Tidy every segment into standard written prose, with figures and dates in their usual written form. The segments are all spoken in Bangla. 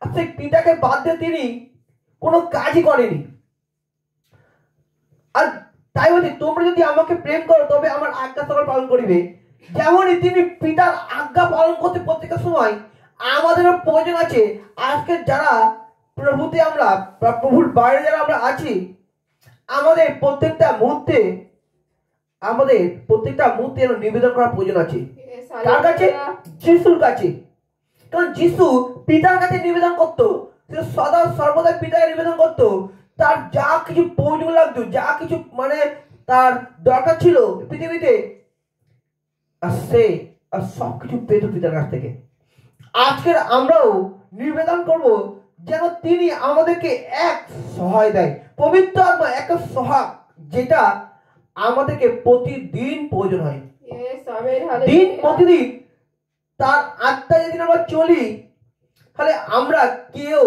আর সেই পিতাকে বাদ দিয়ে তিনি কোনো কাজই করেনি। আর তাই বলছি, তোমরা যদি আমাকে প্রেম করো তবে আমার আজ্ঞা সকল পালন করিবে। যেমনই তিনি পিতার আজ্ঞা পালন করতে প্রত্যেকটা সময় আমাদেরও প্রয়োজন আছে। আজকে যারা প্রভুতে আমরা বা প্রভুর বাইরে যারা আমরা আছি, আমাদের প্রত্যেকটা মুহূর্তে নিবেদন করার প্রয়োজন আছে। কার কাছে? যিশুর কাছে। কারণ যিশু পিতার কাছে নিবেদন করতো, সে সদা সর্বদা পিতাকে নিবেদন করতো। তার যা কিছু প্রয়োজন লাগতো, যা কিছু মানে তার দরকার ছিল পৃথিবীতে, আর সে আর সবকিছু পেত পিতার কাছ থেকে। আজকের আমরাও নিবেদন করব যেন তিনি আমাদেরকে এক সহায় দেয়, পবিত্র আত্মা, এক সহায়, যেটা আমাদেরকে প্রতিদিন প্রয়োজন হয়। দিন প্রতিদিন তার আত্মা যদি আমরা চলি, তাহলে আমরা কেউ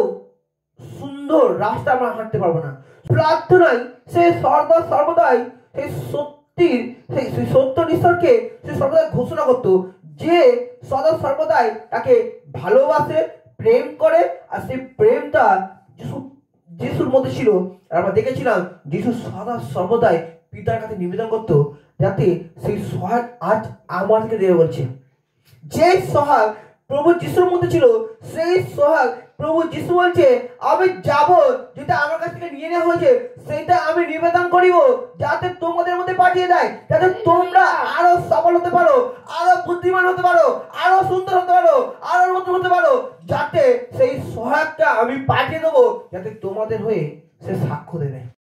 সুন্দর রাস্তা আমরা হাঁটতে পারবো না। প্রার্থনায় সে সর্বদাই সেই সত্যির সেই সত্য ঈশ্বরকে সে সর্বদা ঘোষণা করতো, যে সদা সর্বদাই তাকে ভালোবাসে, প্রেম করে। আর সেই প্রেমটা যিশুর মধ্যে ছিল। আর আমরা দেখেছিলাম যিশু সদা সর্বদাই পিতার কাছে নিবেদন করতো, যাতে সেই সহায় আজ আমাদেরকে দেবে বলছে। যে সহায় প্রভু যিশুর মধ্যে ছিল, সেই সহায় প্রভু যিশু বলছে, আমি যাব, যেটা আমার কাছ থেকে নিয়ে নেওয়া হয়েছে সেটা আমি নিবেদন করিব, যাতে তোমাদের মধ্যে পাঠিয়ে দেয়, যাতে তোমরা আরো সফল হতে পারো, আরো বুদ্ধিমান হতে পারো, আরো সুন্দর হতে পারো, আরো নতুন হতে পারো, যাতে সেই সহায়কটা আমি পাঠিয়ে দেবো, যাতে তোমাদের হয়ে সে সাক্ষ্য দেবে।